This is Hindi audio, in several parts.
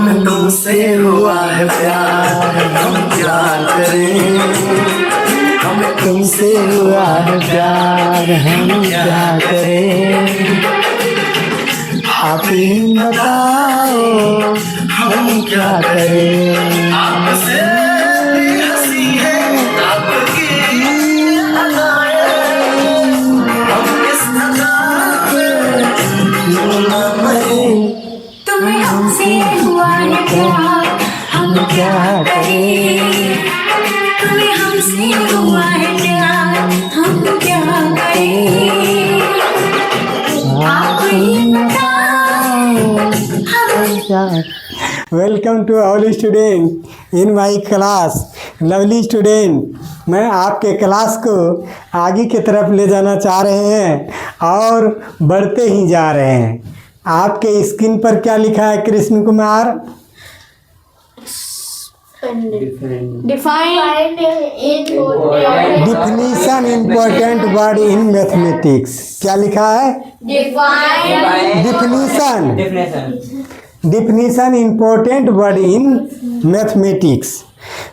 हमें तुमसे हुआ है प्यार, हम क्या करें। हमें तुमसे हुआ है प्यार, हम क्या करें। आप ही बताओ हम क्या करें। आपसे भी हंसी है आपकी अदाएं, हम किस अदा पे क्यों ना मरे। तुम्हें हमसे हुआ है प्यार, हम क्या करें। तुम्हें हमसे हुआ है प्यार, हम क्या करें। आप ही बताओ हम क्या। Welcome to all student in my class. Lovely student, मैं आपके क्लास को आगे की तरफ ले जाना चाह रहे हैं और बढ़ते ही जा रहे हैं। आपके स्क्रीन पर क्या लिखा है Krishna Kumar? Definition important word in mathematics. क्या लिखा है? Definition important word in mathematics.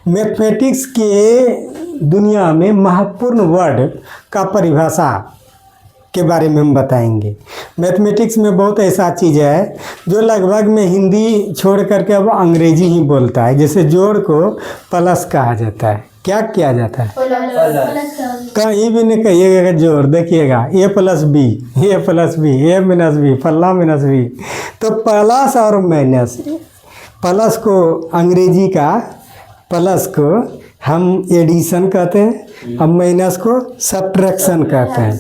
Mathematics के दुनिया में महत्वपूर्ण वर्ड का परिभाषा के बारे में हम बताएंगे। मैथमेटिक्स में बहुत ऐसा चीज़ है जो लगभग में हिंदी छोड़ करके अब अंग्रेजी ही बोलता है। जैसे जोड़ को प्लस कहा जाता है। क्या किया जाता है? कहीं भी नहीं कहिएगा जोड़, देखिएगा ए प्लस बी, ए प्लस बी, ए माइनस बी, फल्ला माइनस बी। तो प्लस और माइनस, प्लस को अंग्रेजी का प्लस को हम एडिशन कहते हैं, अब माइनस को सब्ट्रैक्शन कहते हैं।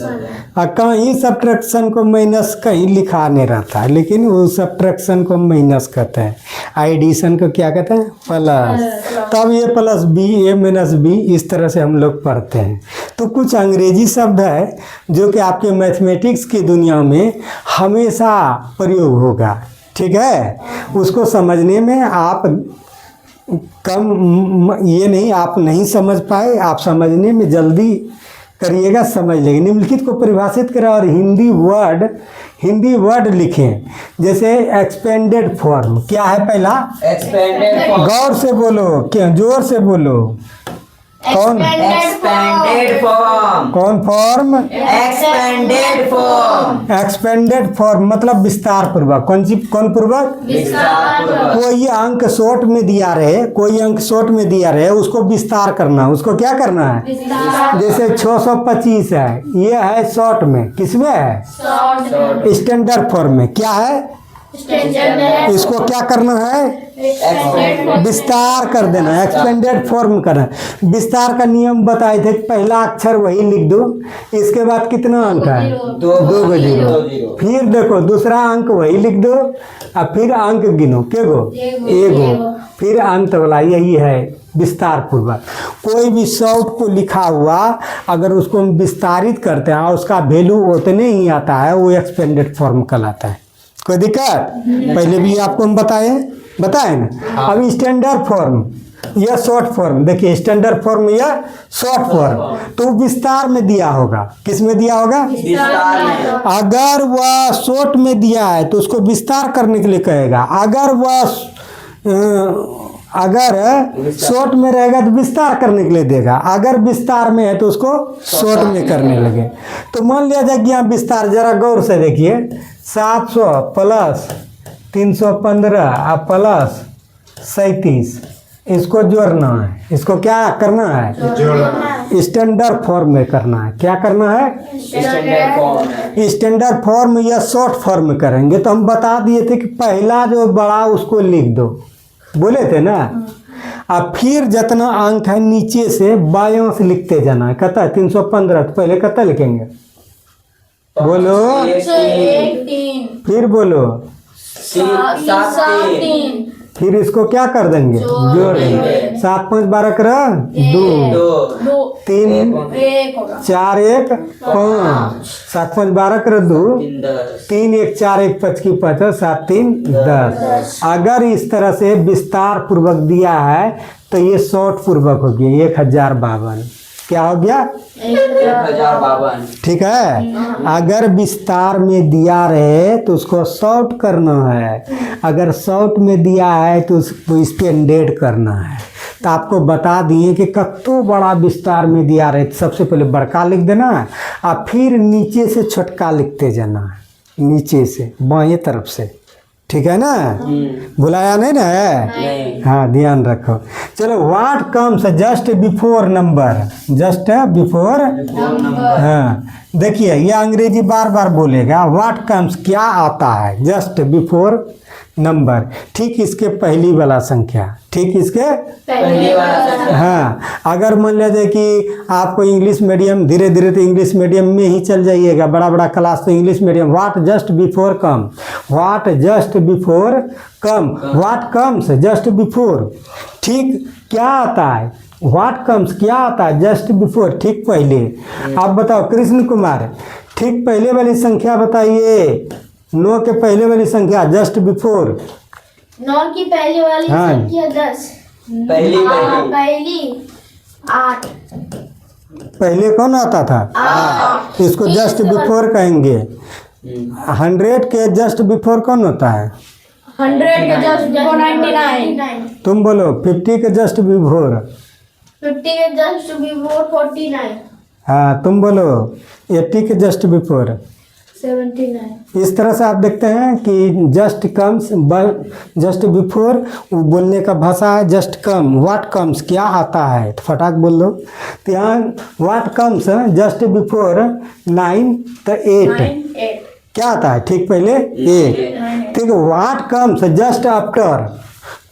और कहीं सब्ट्रैक्शन को माइनस कहीं लिखा नहीं रहता है, लेकिन वो सब्ट्रैक्शन को माइनस कहते हैं, एडिशन को क्या कहते हैं? प्लस। तब ये प्लस बी, ए माइनस बी, इस तरह से हम लोग पढ़ते हैं। तो कुछ अंग्रेजी शब्द है जो कि आपके मैथमेटिक्स की दुनिया में हमेशा प्रयोग होगा, ठीक है। उसको समझने में आप कम ये नहीं, आप नहीं समझ पाए, आप समझने में जल्दी करिएगा, समझ लेंगे। निम्नलिखित को परिभाषित करें और हिंदी वर्ड लिखें। जैसे एक्सपेंडेड फॉर्म। क्या है पहला? Expanded form. गौर से बोलो, क्या जोर से बोलो। कौन? Expanded form. कौन form? Expanded form. Expanded form मतलब विस्तार पूर्वक। कौन पूर्वक? विस्तार पूर्वक। कोई अंक शॉर्ट में दिया रहे, उसको विस्तार करना। उसको क्या करना है? जैसे 625 है, ये है शॉर्ट में। किसमें है? स्टैंडर्ड फॉर्म में। क्या है? इसको क्या करना है? विस्तार कर देना, एक्सपेंडेड फॉर्म करना। विस्तार का नियम बताए थे, पहला अक्षर वही लिख दो, इसके बाद कितना अंक है? 2 जीरो। फिर देखो दूसरा अंक वही लिख दो और फिर अंक गिनो। के गो? एगो। फिर अंत वाला, यही है विस्तार पूर्वक। कोई भी शब्द को लिखा हुआ अगर उसको हम विस्तारित करते हैं और उसका वैल्यू उतने ही आता है, वो एक्सपेंडेड फॉर्म कहलाता है। कोई दिक्कत? पहले भी आपको हम बताए ना। अब स्टैंडर्ड फॉर्म या शॉर्ट फॉर्म, देखिए स्टैंडर्ड फॉर्म या शॉर्ट फॉर्म तो विस्तार में दिया होगा। किस में दिया होगा? अगर वह शॉर्ट में दिया है तो उसको विस्तार करने के लिए कहेगा। अगर शॉर्ट में रहेगा तो विस्तार करने के लिए देगा। अगर विस्तार में है तो उसको शॉर्ट में करने लगे। तो मान लिया जाए कि यहाँ विस्तार, जरा गौर से देखिए, 700 प्लस 315 और प्लस 37, इसको जोड़ना है। इसको क्या करना है? जोड़ना। स्टैंडर्ड फॉर्म में करना है। क्या करना है? स्टैंडर्ड फॉर्म या शॉर्ट फॉर्म में करेंगे। तो हम बता दिए थे कि पहला जो बड़ा उसको लिख दो, बोले थे ना। अब फिर जितना अंक है नीचे से बायों से लिखते जाना है। कहता है 315, तो पहले कहता लिखेंगे, बोलो। फिर बोलो 7 फिर इसको क्या कर देंगे? जोड़ देंगे। 7 5 12 कर 2 3 4 1 5 7 5 12 कर 2 3 1 4 1 5 की 5 7 3 10। अगर इस तरह से विस्तार पूर्वक दिया है तो ये शॉर्ट पूर्वक होगी 1052। क्या हो गया? 1052। ठीक है। अगर विस्तार में दिया रहे तो उसको शॉर्ट करना है, अगर शॉर्ट में दिया है तो उसको स्टैंडर्ड करना है। तो आपको बता दिए कि कतो बड़ा विस्तार में दिया रहे तो सबसे पहले बड़का लिख देना है और फिर नीचे से छोटका लिखते जाना है, नीचे से बाएं तरफ से। ठीक है ना? बुलाया नहीं ना है? नहीं। हाँ, ध्यान रखो। चलो, what comes just before number, just before. हाँ, देखिए ये अंग्रेजी बार बार बोलेगा। व्हाट कम्स क्या आता है जस्ट बिफोर नंबर, ठीक इसके पहली वाला संख्या, ठीक इसके पहली वाला। हाँ। अगर मान लीजिए कि आपको इंग्लिश मीडियम, धीरे धीरे तो इंग्लिश मीडियम में ही चल जाइएगा, बड़ा बड़ा क्लास तो English medium. What just before come, what just before come, what comes just before, ठीक क्या आता है? व्हाट कम्स क्या आता है जस्ट बिफोर, ठीक पहले। आप बताओ कृष्ण कुमार, ठीक पहले वाली संख्या बताइए, नो के पहले वाली संख्या जस्ट बिफोर। 9 की पहले वाली हाँ। संख्या 10। पहली पहली 8। पहले कौन आता था? इसको जस्ट बिफोर कहेंगे। 100 के जस्ट बिफोर कौन होता है? 100 के जस्ट 99। तुम बोलो 50 के जस्ट बिफोर। 50 के जस्ट बिफोर 49। हाँ, तुम बोलो 80 के जस्ट बिफोर। 79। इस तरह से आप देखते हैं कि जस्ट कम्स, जस्ट बिफोर बोलने का भाषा है जस्ट कम। व्हाट कम्स क्या आता है, तो फटाक बोल दो। तो यहाँ व्हाट कम्स जस्ट बिफोर 9 तो 8 क्या आता है? ठीक पहले 8। ठीक है। व्हाट कम्स जस्ट आफ्टर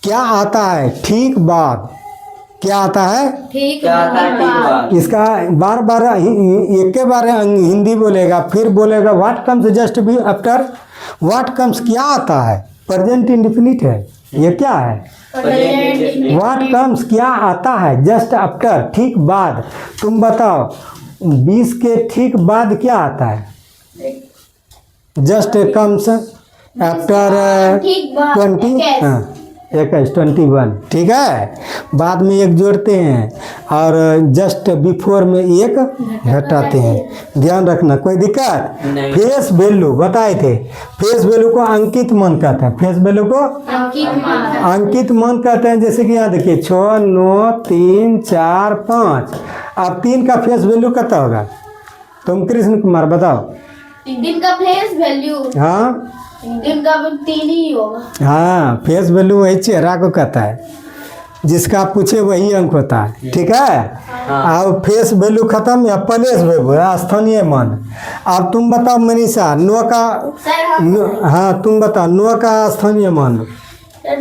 क्या आता है? ठीक बाद क्या आता है? ठीक क्या आता है? ठीक बात। इसका बार बार एक के बार हिंदी बोलेगा, फिर बोलेगा what comes just be after. What comes क्या आता है? प्रेजेंट इंडेफिनिट है, ये क्या है? व्हाट कम्स क्या आता है जस्ट आफ्टर, ठीक बाद। तुम बताओ 20 के ठीक बाद क्या आता है? जस्ट कम्स आफ्टर ठीक बाद 20। 21। हाँ, 21। ठीक है। बाद में एक जोड़ते हैं और जस्ट बिफोर में एक घटाते हैं। ध्यान रखना, कोई दिक्कत नहीं। फेस वैल्यू बताए थे, फेस वैल्यू को अंकित मान कहते हैं। फेस वैल्यू को अंकित मान कहते हैं। जैसे कि यहाँ देखिए 6, 9, 3, 4, 5। अब 3 का फेस वैल्यू कितना होगा? तुम कृष्ण कुमार बताओ। दिन का फेस वैल्यू, हाँ दिन का 3 ही होगा। हाँ, फेस वैल्यू वही चेहरा को कहता है, जिसका आप पूछे वही अंक होता है। ठीक है। अब फेस वैल्यू खत्म या प्लेस वैल्यू स्थानीय मान। अब तुम बताओ मनीषा, नो का हाँ तुम बताओ नो का स्थानीय मान।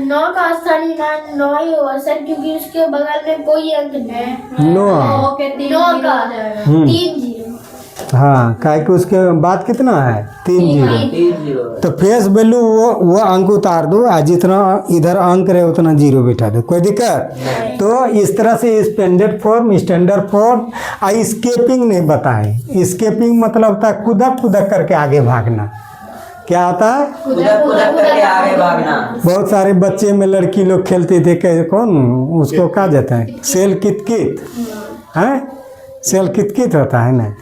9 का स्थानीय मान 9 ही होगा सर, क्योंकि उसके बगल में कोई अंक नहीं। नो। 9 का 3 0। हाँ, काहे कि उसके बाद कितना है? 3 0। 30। तो फेस वैल्यू वो अंक उतार दो और जितना इधर अंक रहे उतना 0 बैठा दो, कोई दिक्कत? तो इस तरह से स्टैंडर्ड फॉर्म, स्टैंडर्ड फॉर्म और स्केपिंग नहीं बताए। स्केपिंग मतलब होता है कूदक कूदक करके आगे भागना। क्या आता है? कूदक कूदक करके आगे भागना। बहुत सारे बच्चे में लड़की लोग खेलते थे, कौन उसको कहा जाता है? सेल कित कित है, सेल कित कित होता है ना,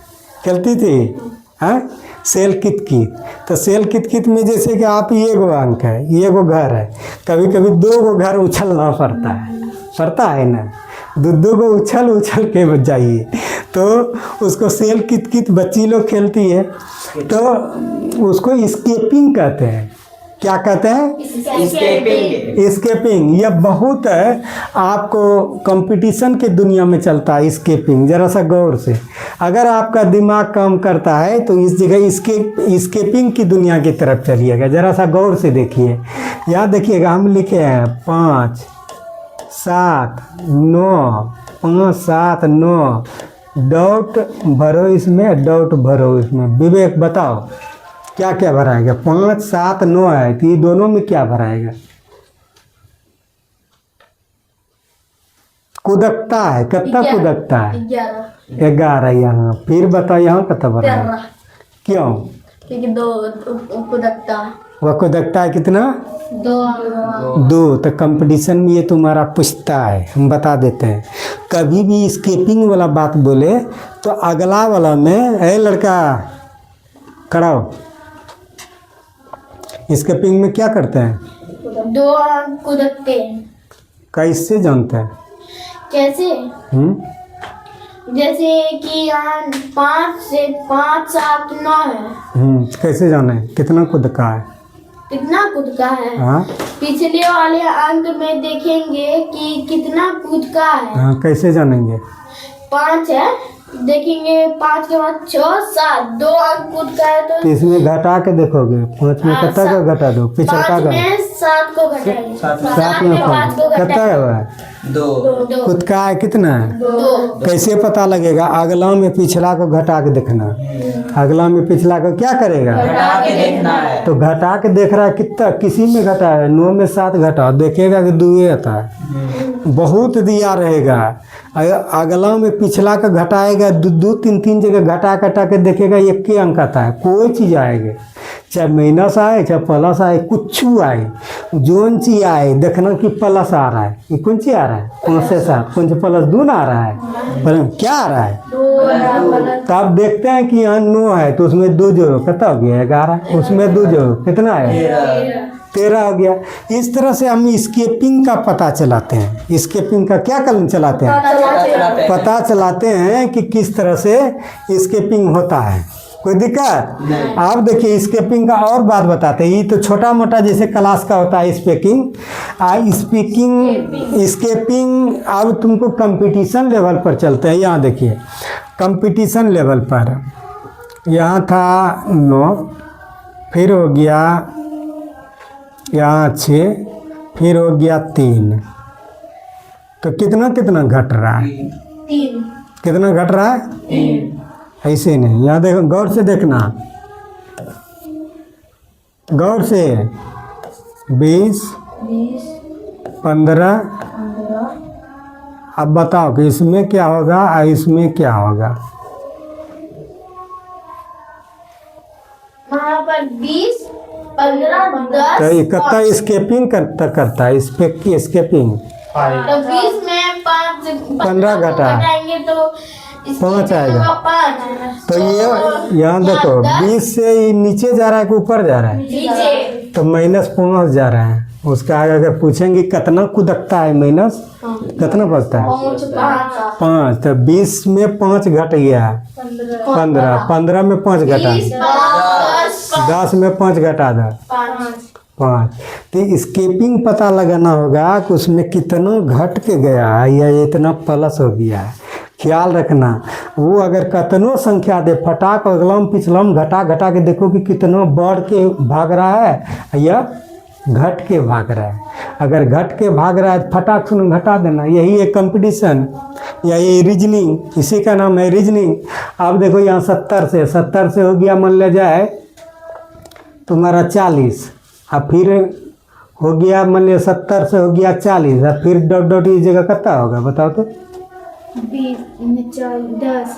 खेलती थी। हाँ, सेल कित कित। तो सेल कित कित में जैसे कि आप ये गो अंक है, ये गो घर है, कभी कभी 2 गो घर उछलना पड़ता है ना, 2 गो उछल उछल के जाइए। तो उसको सेल कित कित बच्ची लोग खेलती है, तो उसको स्केपिंग कहते हैं। क्या कहते हैं? स्केपिंग। स्केपिंग। यह बहुत आपको कंपटीशन के दुनिया में चलता है स्केपिंग। जरा सा गौर से, अगर आपका दिमाग काम करता है तो इस जगह स्केपिंग की दुनिया की तरफ चलिएगा। जरा सा गौर से देखिए, यहाँ देखिएगा हम लिखे हैं 5 7 9, 5 7 9, डॉट भरो इसमें, डॉट भरो इसमें। विवेक बताओ क्या क्या भराएगा? 5 7 9 है, तो ये दोनों में क्या भराएगा? कुदकता है, कितना कुदकता है? 11 यहाँ। फिर बताओ यहाँ कितना भराएगा? क्यों? क्योंकि 2 कुदकता। वह कूदकता है कितना? 2। तो कंपटीशन में ये तुम्हारा पूछता है, हम बता देते हैं। कभी भी स्केपिंग वाला बात बोले तो अगला वाला में ए लड़का खड़ा हो, स्केपिंग में क्या करते हैं? 2 अंक कूदकते हैं। कैसे जानते हैं? कैसे? जैसे कि यहाँ 5 से 5 7 9 है। कैसे जाने कितना कूदका है? कितना कूदका है? हाँ पिछले वाले अंक में देखेंगे कि कितना कूदका है। हाँ, कैसे जानेंगे? 5 है, देखेंगे 5 के बाद 6 7 2 अंक कूदका है तो तो इसमें घटा के देखोगे, 5 में कितना का घटा दो, पिछड़का 5 का में 7 को घटाएंगे, 7 में 5 को कितना घटाएंगे। हुआ है? 2। कूदका है कितना है? 2 कैसे पता लगेगा? अगला में पिछला को घटा के देखना। अगला में पिछला को क्या करेगा? घटा के देखना है। तो घटा के देख रहा है कितना, किसी में घटा है 9 में 7 घटा, देखेगा कि 2 आता है, बहुत दिया रहेगा। अगला में पिछला का घटाएगा, 2 3 जगह घटा घटा के देखेगा 1 के अंक आता है। कोई चीज़ आएगी, चाहे माइनस आए चाहे प्लस आए, कुछ आए, जोन चीज आए, देखना कि प्लस आ रहा है, ये कौन ची आ रहा है? 5 से 7, कौन सी प्लस 2 ना आ रहा है, पर क्या आ रहा है? तो आप देखते हैं कि यहाँ 9 है तो उसमें 2 जोड़ो, कितना हो गया? 11। उसमें 2 जोड़ो, कितना है? 13 हो गया। इस तरह से हम स्केपिंग का पता चलाते हैं। स्केपिंग का क्या कलम चलाते हैं? पता चलाते हैं कि किस तरह से स्केपिंग होता है। कोई दिक्कत? आप देखिए स्केपिंग का और बात बताते हैं। ये तो छोटा मोटा जैसे क्लास का होता है स्पीकिंग, स्केपिंग। अब तुमको कंपटीशन लेवल पर चलते हैं। यहाँ देखिए कंपटीशन लेवल पर, यहाँ था 9, फिर हो गया यहाँ 6, फिर हो गया 3। तो कितना कितना घट रहा है? 3 कितना घट रहा है? 3। ऐसे नहीं, यहाँ देखो, गौर से देखना, गौर से। 20 15। अब बताओ कि इसमें क्या होगा और इसमें क्या होगा? वहाँ पर 20 15 10 तो ये कितना स्केपिंग करता है? स्केपिंग तो 20 में 5 15 घटा, घटाएंगे तो 5 आएगा। 5 तो ये यहाँ देखो 20 से ये नीचे जा रहा है कि ऊपर जा रहा है? नीचे। तो -5 जा रहा है। उसका आगे अगर पूछेंगे कितना कूदकता है, माइनस कितना बचता है? 5। तो 20 में 5 घट गया, 15। 15 में 5 घटा, 10 में 5 घटा दो, 5। तो स्केपिंग पता लगाना होगा कि उसमें कितना घट के गया है या इतना प्लस हो गया है। ख्याल रखना, वो अगर कतनो संख्या दे, फटाक अगलम पिछलम घटा घटा के देखो कि कितना बढ़ के भाग रहा है या घट के भाग रहा है। अगर घट के भाग रहा है फटाक से घटा देना। यही एक कंपटीशन या ये रीजनिंग, इसी का नाम है रीजनिंग। आप देखो यहाँ 70 से हो गया, मान लिया जाए तुम्हारा 40, और फिर हो गया मान लिया 70 से हो गया 40, और फिर डॉट डॉट इस जगह कितना होगा बताओ तो? 20 10।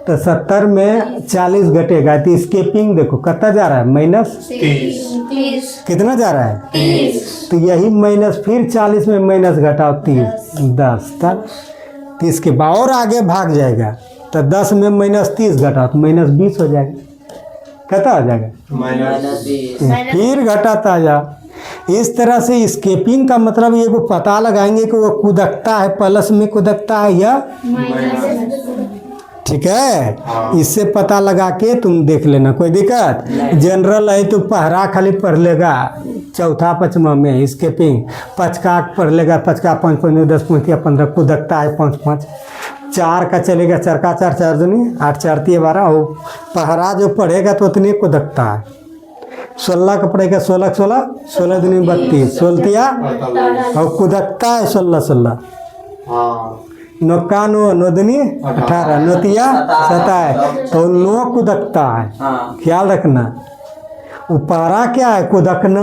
तो 70 में 40 घटेगा तो स्केपिंग देखो कितना जा रहा है? -30। कितना जा रहा है? 30। तो यही माइनस, फिर 40 में माइनस घटाओ 10 तक, 30 के बाद और आगे भाग जाएगा। तो 10 में -30 घटाओ तो -20 हो जाएगा। कितना हो जाएगा? -20। फिर घटाता जा। इस तरह से स्केपिंग का मतलब ये को पता लगाएंगे कि वो कूदकता है, प्लस में कूदकता है या, ठीक है। इससे पता लगा के तुम देख लेना, कोई दिक्कत? जनरल है तो पहरा खाली पढ़ लेगा, 4था 5वां में स्केपिंग। पचका पढ़ लेगा, पचका 5 5 10 5 15, कूदकता है 5 5। 4 का चलेगा, 4 का 4 4 दूनी 8 4 3 12। और पहरा जो पढ़ेगा तो उतनी कूदकता है। 16 का पढ़ेगा, 16 16 16 दूनी 32, 16 और कूदकता है 16 16। 9 का 9 9 दूनी 18, 9 तिया 27, तो 9 कूदकता है। हाँ। ख्याल रखना। वो पहरा क्या है? कूदकना।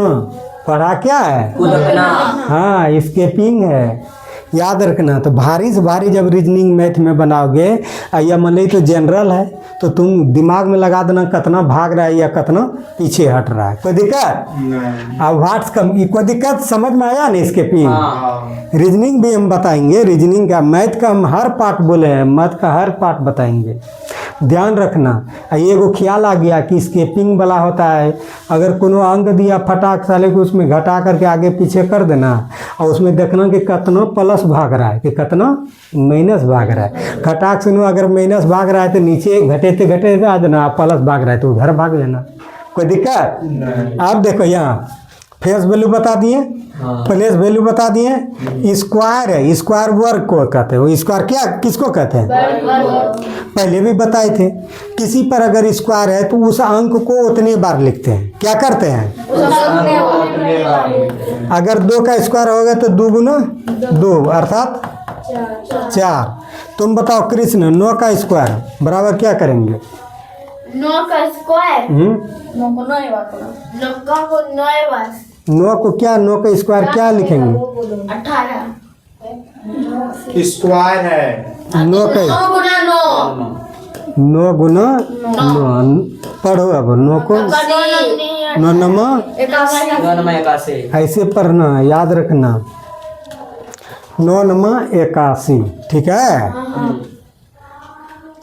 पहरा क्या है? कूदकना। हाँ, स्केपिंग है। याद रखना। तो भारी से भारी जब रीजनिंग मैथ में बनाओगे या मान ली तो जनरल है तो तुम दिमाग में लगा देना कितना भाग रहा है या कितना पीछे हट रहा है। कोई दिक्कत? अब व्हाट्स कम कोई दिक्कत समझ में आया नहीं इसके पी? रीजनिंग भी हम बताएंगे, रीजनिंग का मैथ का हम हर पार्ट बोले हैं, मैथ का हर पार्ट बताएंगे। ध्यान रखना। ये को ख्याल आ गया कि स्केपिंग वाला होता है, अगर कोनो अंक दिया फटाक साले को उसमें घटा करके आगे पीछे कर देना और उसमें देखना कि कितना प्लस भाग रहा है कि कितना माइनस भाग रहा है। फटाक सुनो, अगर माइनस भाग रहा है तो नीचे घटे आ देना, प्लस भाग रहा है तो उधर भाग देना। कोई दिक्कत? आप देखो यहाँ फेस वैल्यू बता दिए, प्लेस वैल्यू बता दिए। स्क्वायर है, स्क्वायर वर्ग को कहते हैं। वो स्क्वायर क्या किसको कहते हैं? पहले भी बताए थे। किसी पर अगर स्क्वायर है तो उस अंक को उतने बार लिखते हैं। क्या करते हैं? अगर 2 का स्क्वायर होगा तो 2 गुना 2 अर्थात 4। तुम बताओ कृष्ण, 9 का स्क्वायर बराबर क्या करेंगे? 9 का स्क्वायर 9 9 को क्या, 9 का स्क्वायर क्या लिखेंगे? 18 स्क्वायर है 9 का 9 गुना 9 पढ़ो। अब 9 को 9 नमा 81 ऐसे पढ़ना, याद रखना। 9 नमा 81, ठीक है।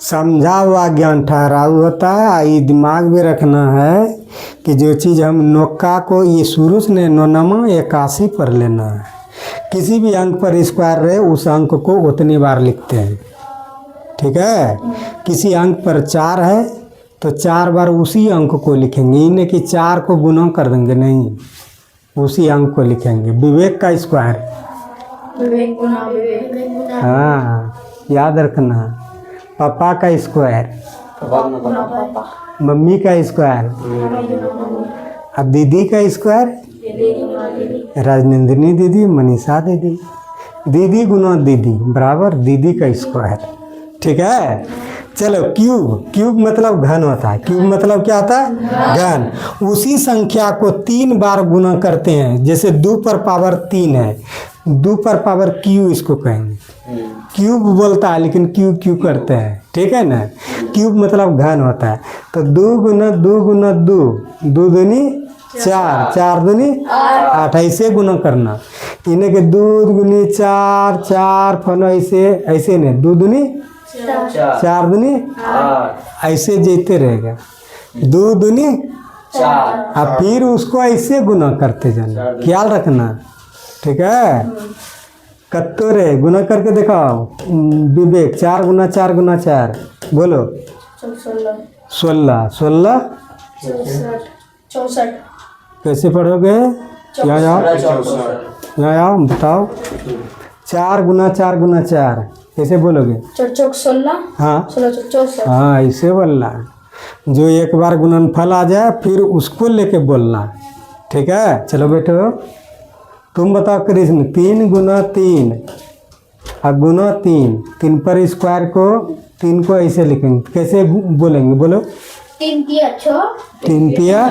समझा हुआ ज्ञान ठहराव होता है। ये दिमाग में रखना है कि जो चीज़ हम नौका को ये शुरू से 9 नमा 81 पढ़ लेना है। किसी भी अंक पर स्क्वायर रहे उस अंक को उतनी बार लिखते हैं, ठीक है। किसी अंक पर 4 है तो 4 बार उसी अंक को लिखेंगे, इन्हें कि 4 को गुना कर देंगे, नहीं, उसी अंक को लिखेंगे। विवेक का स्क्वायर, हाँ याद रखना। पापा का स्क्वायर, मम्मी का स्क्वायर, अब दीदी का स्क्वायर, राजनंदिनी दीदी, मनीषा दीदी, दीदी गुना दीदी बराबर दीदी का स्क्वायर, ठीक है। चलो क्यूब, क्यूब मतलब घन होता है। क्यूब मतलब क्या होता है? घन। उसी संख्या को 3 बार गुना करते हैं। जैसे 2 पर पावर 3 है, 2 पर पावर क्यू इसको कहेंगे। क्यूब बोलता है लेकिन क्यू क्यू करते हैं, ठीक है ना। क्यूब मतलब घन होता है। तो 2 गुना 2 गुना 2, 2 दूनी 4, 4 दूनी 8, ऐसे गुना करना। इन्हें के 2 गुनी 4, 4 फनो ऐसे नहीं, 2 दूनी 4 दूनी 8 ऐसे जेते रहेगा। 2 दूनी 4 और फिर उसको ऐसे गुना करते जाना, ख्याल रखना, ठीक है। कत्तो रे गुना करके दिखाओ विवेक। 4 गुना 4 गुना 4 बोलो 16, 16 64 कैसे पढ़ोगे? यहाँ आओ बताओ। 4 गुना 4 गुना 4 कैसे बोलोगे? 16 हाँ 64 हाँ ऐसे बोलना। जो एक बार गुणनफल आ जाए फिर उसको लेके बोलना, ठीक है। चलो बेटो तुम बताओ कृष्ण। 3 गुना 3 और गुना 3, 3 पर स्क्वायर को 3 को ऐसे लिखेंगे, कैसे बोलेंगे? बोलो 3 तिया 6, 3 तिया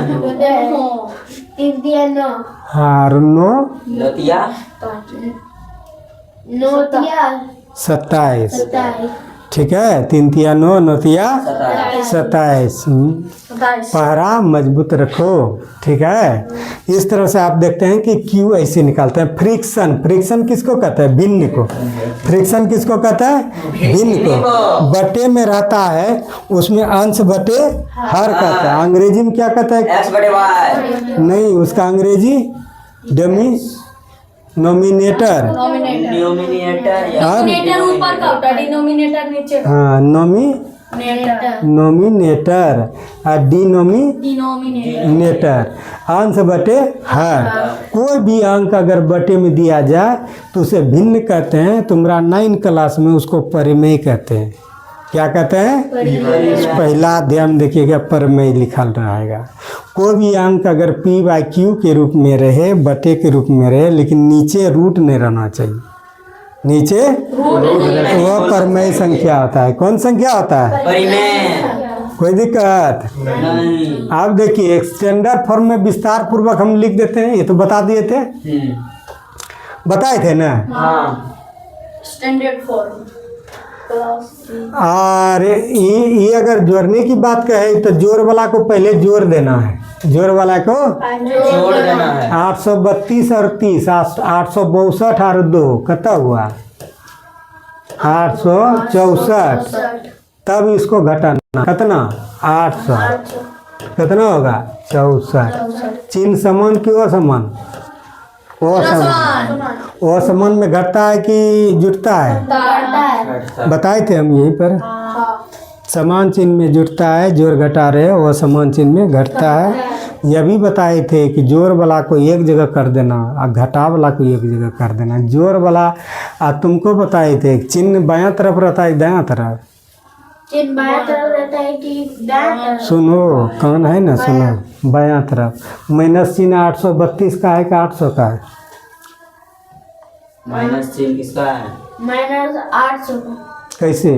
3 तिया 9, हाँ 9 नतिया 9 तिया 27, 27, ठीक है। 3 तिया 9, 9 तिया 27। पहरा मजबूत रखो, ठीक है। इस तरह से आप देखते हैं कि क्यू ऐसे निकालते हैं। फ्रिक्शन, फ्रिक्शन किसको कहते हैं? भिन्न को। फ्रिक्शन किसको कहता है? भिन्न को। बटे में रहता है उसमें अंश बटे हर कहता है। अंग्रेजी में क्या कहता है? x/y नहीं, उसका अंग्रेजी डमी नोमिनेटर, डिनोमिनेटर या डिनोमिनेटर ऊपर का होता है, डिनोमिनेटर नीचे का। हाँ डिनोमिनेटर नोमिनेटर और डिनोमिनेटर डिनोमिनेटर अंश बटे हर। कोई भी अंक अगर बटे में दिया जाए तो उसे भिन्न कहते हैं। तुम्हारा 9 क्लास में उसको परिमेय कहते हैं। क्या कहते हैं? पहला अध्याय में देखिएगा परिमेय लिखा रहेगा। कोई भी अंक अगर p/q के रूप में रहे, बटे के रूप में रहे, लेकिन नीचे रूट नहीं रहना चाहिए। नीचे तो वह परिमेय संख्या होता है। कौन संख्या होता है? परिमेय। कोई दिक्कत नहीं। आप देखिए एक्सटेंडर फॉर्म में विस्तार पूर्वक हम लिख देते हैं। ये तो बता दिए थे, बताए थे ना। हाँ स्टैंडर्ड फॉर्म क्लास 3 और ये अगर जोड़ने की बात कहे तो जोड़ वाला को पहले जोड़ देना है। जोड़ वाला को छोड़ देना है। 832 और 30 862 और 2 कितना हुआ 864। तब इसको घटाना कितना 800 कितना होगा 64। चिन्ह समान कि असमान असमान में घटता है कि जुटता है बताए थे हम यहीं पर समान चिन्ह में जुटता है जोड़ घटा रहे वो समान चिन्ह में घटता है। यह भी बताए थे कि जोड़ वाला को एक जगह कर देना और घटा वाला को एक जगह कर देना। जोड़ वाला तुमको बताए थे चिन्ह बायां तरफ रहता है दायां तरफ चिन्ह बायां तरफ रहता है कि दायां तरफ। सुनो कान है ना सुनो बायां तरफ माइनस चिन्ह 832 का है कि 800 का है माइनस चिन्ह किसका है माइनस 800 कैसे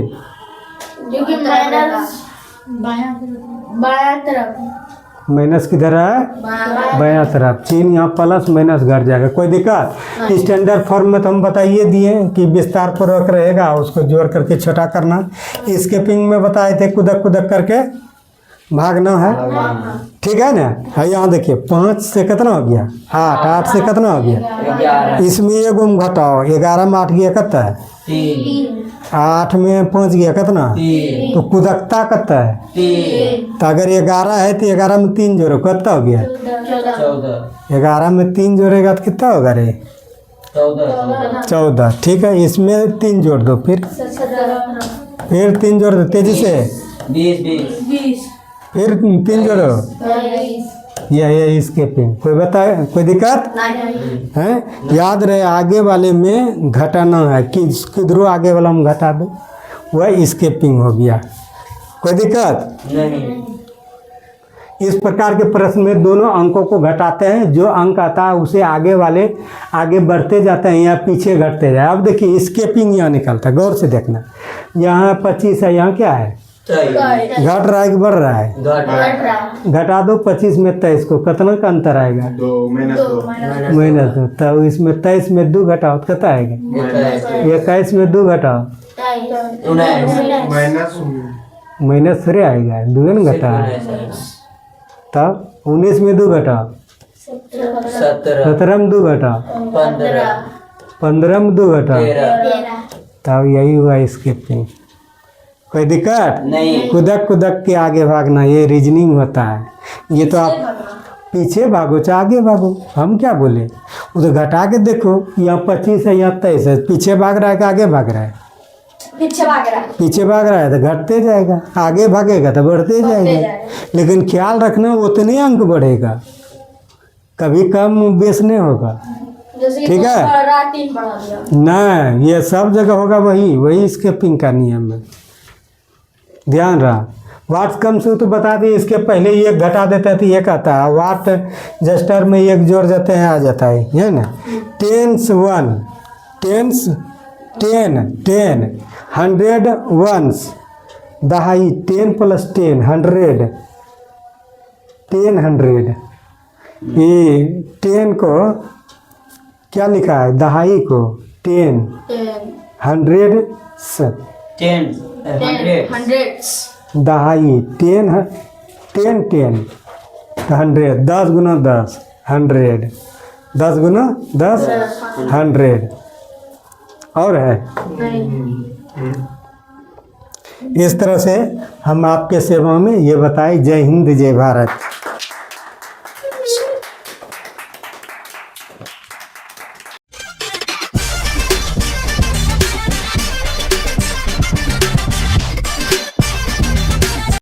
क्योंकि माइनस बायां तरफ माइनस किधर है बायां तरफ चिन्ह यहाँ प्लस माइनस घट जाएगा कोई दिक्कत। स्टैंडर्ड फॉर्म में तो हम बताइए दिए कि विस्तार पूर्वक रहेगा उसको जोड़ करके छोटा करना। स्किपिंग में बताए थे कुदक कुदक करके भागना है ठीक है ना। हाँ यहाँ देखिए 5 से कितना हो गया 8 8 से कितना हो गया 11 इसमें एगो में घटाओ 11 में 8 गया कितना है 3 8 में 5 गया कितना 3 तो कुदकता कितना है 3 तो अगर 11 है तो 11 में 3 जोड़ो कितना हो गया 14 11 में 3 जोड़ेगा तो कितना होगा रे 14। ठीक है इसमें 3 जोड़ दो फिर 3 जोड़ दो तेजी से 20 फिर 3 जोड़ो ये इसके पे कोई बताए कोई दिक्कत है। याद रहे आगे वाले में घटाना है कि किधरों आगे वाला में घटा दो वह स्केपिंग हो गया कोई दिक्कत नहीं। इस प्रकार के प्रश्न में दोनों अंकों को घटाते हैं जो अंक आता है उसे आगे वाले आगे बढ़ते जाते हैं या पीछे घटते जाए। अब देखिए स्केपिंग यहाँ निकलता है गौर से देखना यहाँ 25 है यहाँ क्या है घट रहा है कि बढ़ रहा है घटा दो 25 में 23 को कितना का अंतर आएगा 2 -2 तब इसमें 23 में 2 घटाओ तो कितना आएगा 21 में 2 घटाओ माइनस 3 आएगा 2 न घटा तब 19 में 2 घटाओ 17 में 2 घटाओ 15 में 2 घटाओ तब यही हुआ स्किपिंग। कोई दिक्कत नहीं। कुदक कुदक के आगे भागना ये रीजनिंग होता है। ये तो आप पीछे भागो चाहे आगे भागो हम क्या बोले वो तो घटा के देखो यहाँ 25 है यहाँ 23 है पीछे भाग रहा है कि आगे भाग रहा है पीछे भाग रहा है तो घटते जाएगा आगे भागेगा तो बढ़ते जाएगा। लेकिन ख्याल रखना उतने अंक बढ़ेगा कभी कम बेस नहीं होगा ठीक है ना। ये सब जगह होगा वही स्किपिंग का नियम है ध्यान रहा। वाट कम से तो बता दिए इसके पहले एक घटा देता है तो एक आता है वाट जस्टर में एक जोड़ देते हैं आ जाता है ना। 10s 1 10s 10 10 100 ones दहाई 10 + 10 100 10 100 ये 10 को क्या लिखा है दहाई को 10 100 दहाई 10 10 10 100 10 गुना 10 100 10 गुना 10 100 और है इस तरह से हम आपके सेवा में ये बताए। जय हिंद जय भारत।